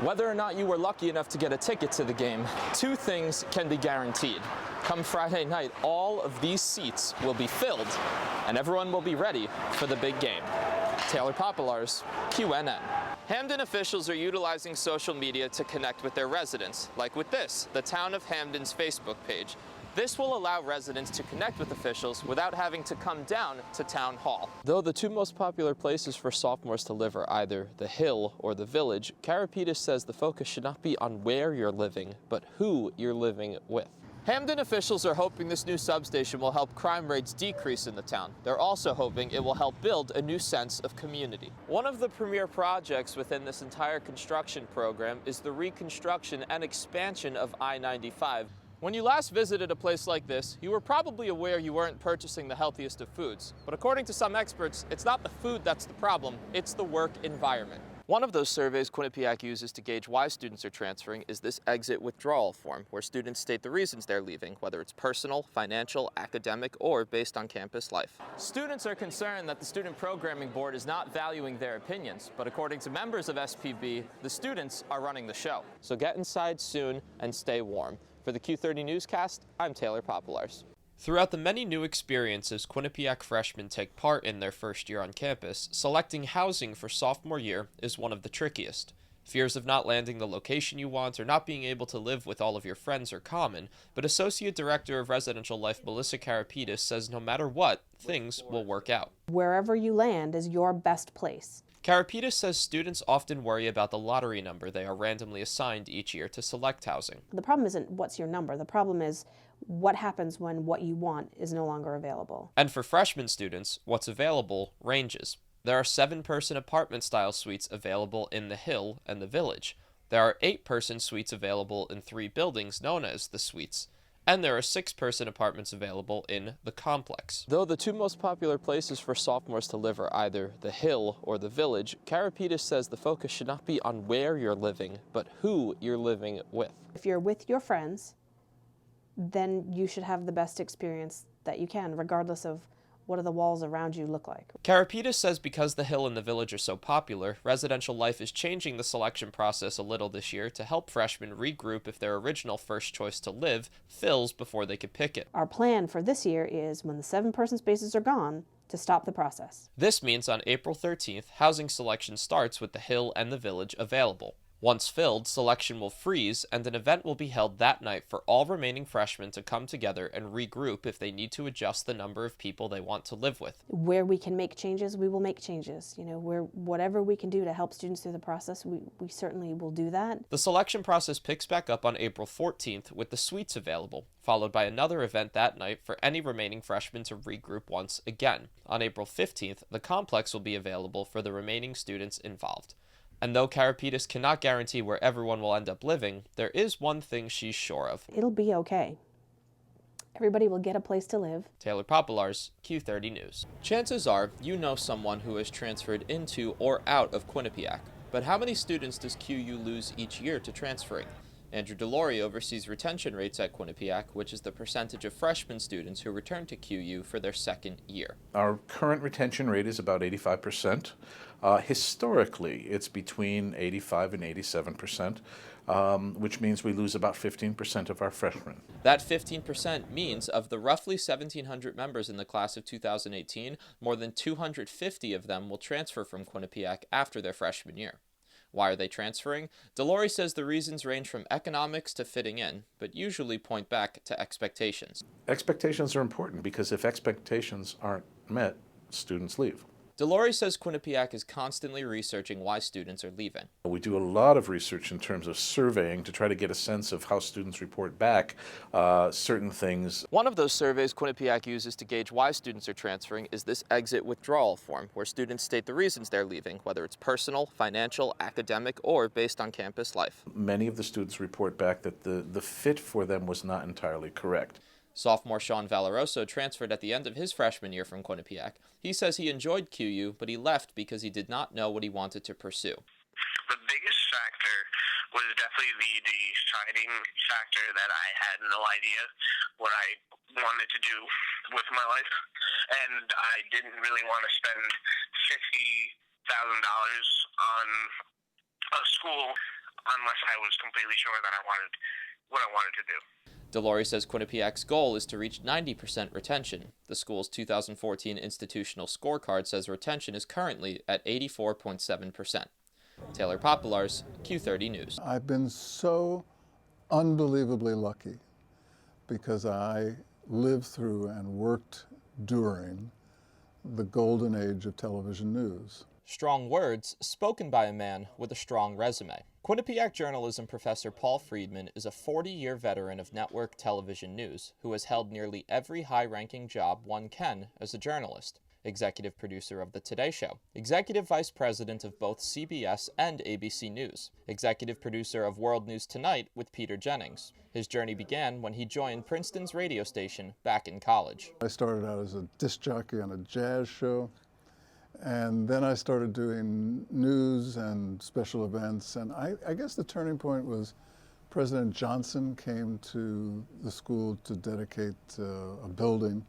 Whether or not you were lucky enough to get a ticket to the game, two things can be guaranteed. Come Friday night, all of these seats will be filled, and everyone will be ready for the big game. Taylor Popielarz, QNN. Hamden officials are utilizing social media to connect with their residents, like with this, the Town of Hamden's Facebook page. This will allow residents to connect with officials without having to come down to Town Hall. Though the two most popular places for sophomores to live are either the Hill or the Village, Karapetis says the focus should not be on where you're living, but who you're living with. Hamden officials are hoping this new substation will help crime rates decrease in the town. They're also hoping it will help build a new sense of community. One of the premier projects within this entire construction program is the reconstruction and expansion of I-95. When you last visited a place like this, you were probably aware you weren't purchasing the healthiest of foods. But according to some experts, it's not the food that's the problem, it's the work environment. One of those surveys Quinnipiac uses to gauge why students are transferring is this exit withdrawal form, where students state the reasons they're leaving, whether it's personal, financial, academic, or based on campus life. Students are concerned that the Student Programming Board is not valuing their opinions, but according to members of SPB, the students are running the show. So get inside soon and stay warm. For the Q30 Newscast, I'm Taylor Popielarz. Throughout the many new experiences Quinnipiac freshmen take part in their first year on campus, selecting housing for sophomore year is one of the trickiest. Fears of not landing the location you want or not being able to live with all of your friends are common, but Associate Director of Residential Life Melissa Karapetis says no matter what, things will work out. Wherever you land is your best place. Karapetis says students often worry about the lottery number they are randomly assigned each year to select housing. The problem isn't what's your number, the problem is what happens when what you want is no longer available. And for freshman students, what's available ranges. There are 7-person apartment-style suites available in the Hill and the Village. There are 8-person suites available in 3 buildings known as the Suites. And there are 6-person apartments available in the complex. Though the two most popular places for sophomores to live are either the Hill or the Village, Karapetis says the focus should not be on where you're living, but who you're living with. If you're with your friends, then you should have the best experience that you can, regardless of what do the walls around you look like. Karapetis says because the Hill and the Village are so popular, Residential Life is changing the selection process a little this year to help freshmen regroup if their original first choice to live fills before they could pick it. Our plan for this year is when the 7-person spaces are gone, to stop the process. This means on April 13th, housing selection starts with the Hill and the Village available. Once filled, selection will freeze, and an event will be held that night for all remaining freshmen to come together and regroup if they need to adjust the number of people they want to live with. Where we can make changes, we will make changes. Whatever we can do to help students through the process, we certainly will do that. The selection process picks back up on April 14th with the suites available, followed by another event that night for any remaining freshmen to regroup once again. On April 15th, the complex will be available for the remaining students involved. And though Karapetis cannot guarantee where everyone will end up living, there is one thing she's sure of. It'll be okay. Everybody will get a place to live. Taylor Popielarz, Q30 News. Chances are you know someone who has transferred into or out of Quinnipiac, but how many students does QU lose each year to transferring? Andrew Delory oversees retention rates at Quinnipiac, which is the percentage of freshman students who return to QU for their second year. Our current retention rate is about 85%. Historically, it's between 85 and 87%, which means we lose about 15% of our freshmen. That 15% means of the roughly 1,700 members in the class of 2018, more than 250 of them will transfer from Quinnipiac after their freshman year. Why are they transferring? Delory says the reasons range from economics to fitting in, but usually point back to expectations. Expectations are important because if expectations aren't met, students leave. Delory says Quinnipiac is constantly researching why students are leaving. We do a lot of research in terms of surveying to try to get a sense of how students report back certain things. One of those surveys Quinnipiac uses to gauge why students are transferring is this exit withdrawal form, where students state the reasons they're leaving, whether it's personal, financial, academic, or based on campus life. Many of the students report back that the fit for them was not entirely correct. Sophomore Sean Valoroso transferred at the end of his freshman year from Quinnipiac. He says he enjoyed QU, but he left because he did not know what he wanted to pursue. The biggest factor was definitely the deciding factor that I had no idea what I wanted to do with my life, and I didn't really want to spend $50,000 on a school unless I was completely sure that I wanted what I wanted to do. Delory says Quinnipiac's goal is to reach 90% retention. The school's 2014 institutional scorecard says retention is currently at 84.7%. Taylor Popielarz, Q30 News. I've been so unbelievably lucky because I lived through and worked during the golden age of television news. Strong words spoken by a man with a strong resume. Quinnipiac journalism professor Paul Friedman is a 40-year veteran of network television news who has held nearly every high-ranking job one can as a journalist. Executive producer of The Today Show, executive vice president of both CBS and ABC News, executive producer of World News Tonight with Peter Jennings. His journey began when he joined Princeton's radio station back in college. I started out as a disc jockey on a jazz show, and then I started doing news and special events, and I guess the turning point was President Johnson came to the school to dedicate a building,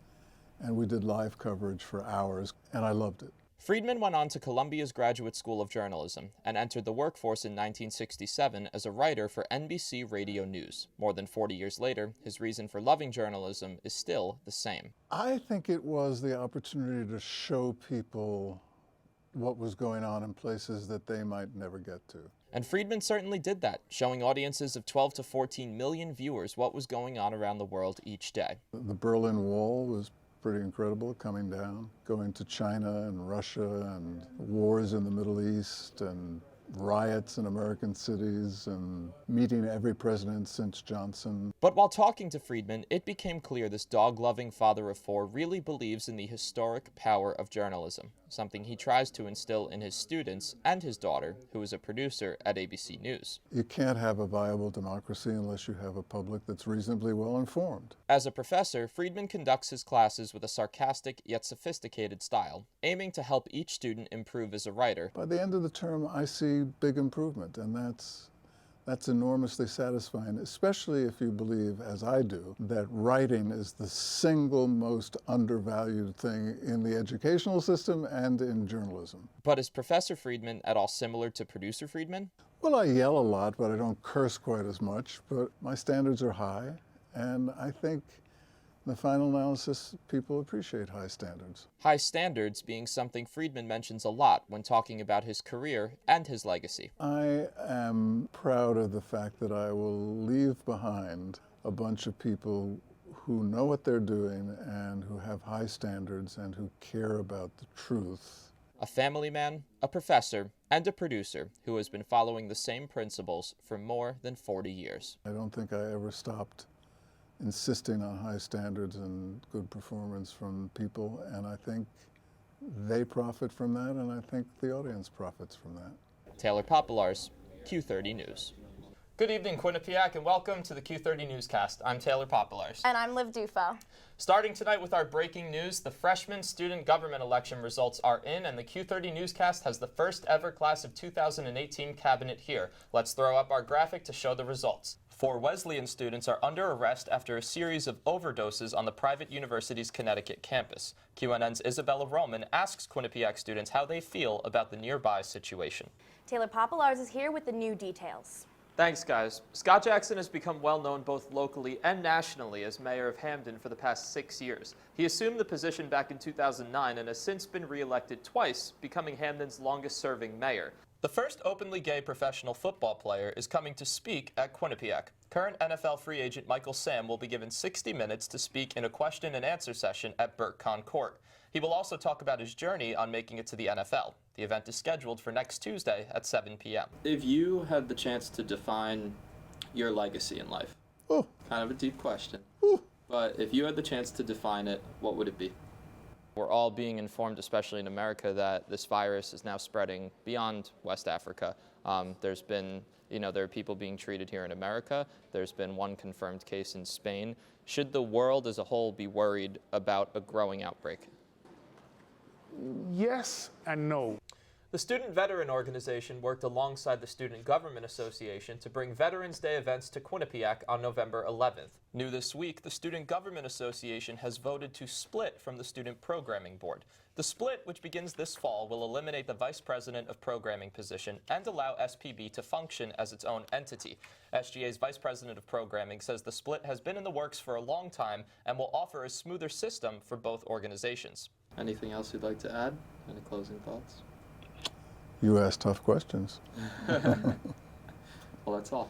and we did live coverage for hours, and I loved it. Friedman went on to Columbia's Graduate School of Journalism and entered the workforce in 1967 as a writer for NBC Radio News. More than 40 years later, his reason for loving journalism is still the same. I think it was the opportunity to show people what was going on in places that they might never get to. And Friedman certainly did that, showing audiences of 12 to 14 million viewers what was going on around the world each day. The Berlin Wall was pretty incredible, coming down, going to China and Russia and wars in the Middle East and riots in American cities and meeting every president since Johnson. But while talking to Friedman, it became clear this dog-loving father of four really believes in the historic power of journalism, something he tries to instill in his students and his daughter, who is a producer at ABC News. You can't have a viable democracy unless you have a public that's reasonably well informed. As a professor, Friedman conducts his classes with a sarcastic yet sophisticated style, aiming to help each student improve as a writer. By the end of the term, I see big improvement, and that's enormously satisfying, especially if you believe, as I do, that writing is the single most undervalued thing in the educational system and in journalism. But is Professor Friedman at all similar to producer Friedman? Well, I yell a lot, but I don't curse quite as much, but my standards are high, and I think in the final analysis, people appreciate high standards. High standards being something Friedman mentions a lot when talking about his career and his legacy. I am proud of the fact that I will leave behind a bunch of people who know what they're doing and who have high standards and who care about the truth. A family man, a professor, and a producer who has been following the same principles for more than 40 years. I don't think I ever stopped insisting on high standards and good performance from people, and I think they profit from that, and I think the audience profits from that. Taylor Popielarz, Q30 News. Good evening, Quinnipiac, and welcome to the Q30 Newscast. I'm Taylor Popielarz. And I'm Liv Dufo. Starting tonight with our breaking news, the freshman student government election results are in, and the Q30 Newscast has the first ever class of 2018 cabinet here. Let's throw up our graphic to show the results. 4 Wesleyan students are under arrest after a series of overdoses on the private university's Connecticut campus. QNN's Isabella Roman asks Quinnipiac students how they feel about the nearby situation. Taylor Popielarz is here with the new details. Thanks, guys. Scott Jackson has become well known both locally and nationally as mayor of Hamden for the past 6 years. He assumed the position back in 2009 and has since been re-elected twice, becoming Hamden's longest-serving mayor. The first openly gay professional football player is coming to speak at Quinnipiac. Current NFL free agent Michael Sam will be given 60 minutes to speak in a question and answer session at BurkeCon Court. He will also talk about his journey on making it to the NFL. The event is scheduled for next Tuesday at 7 p.m. If you had the chance to define your legacy in life, kind of a deep question, but if you had the chance to define it, what would it be? We're all being informed, especially in America, that this virus is now spreading beyond West Africa. There's been, there are people being treated here in America. There's been one confirmed case in Spain. Should the world as a whole be worried about a growing outbreak? Yes and no. The Student Veteran Organization worked alongside the Student Government Association to bring Veterans Day events to Quinnipiac on November 11th. New this week, the Student Government Association has voted to split from the Student Programming Board. The split, which begins this fall, will eliminate the Vice President of Programming position and allow SPB to function as its own entity. SGA's Vice President of Programming says the split has been in the works for a long time and will offer a smoother system for both organizations. Anything else you'd like to add? Any closing thoughts? You ask tough questions. Well, that's all.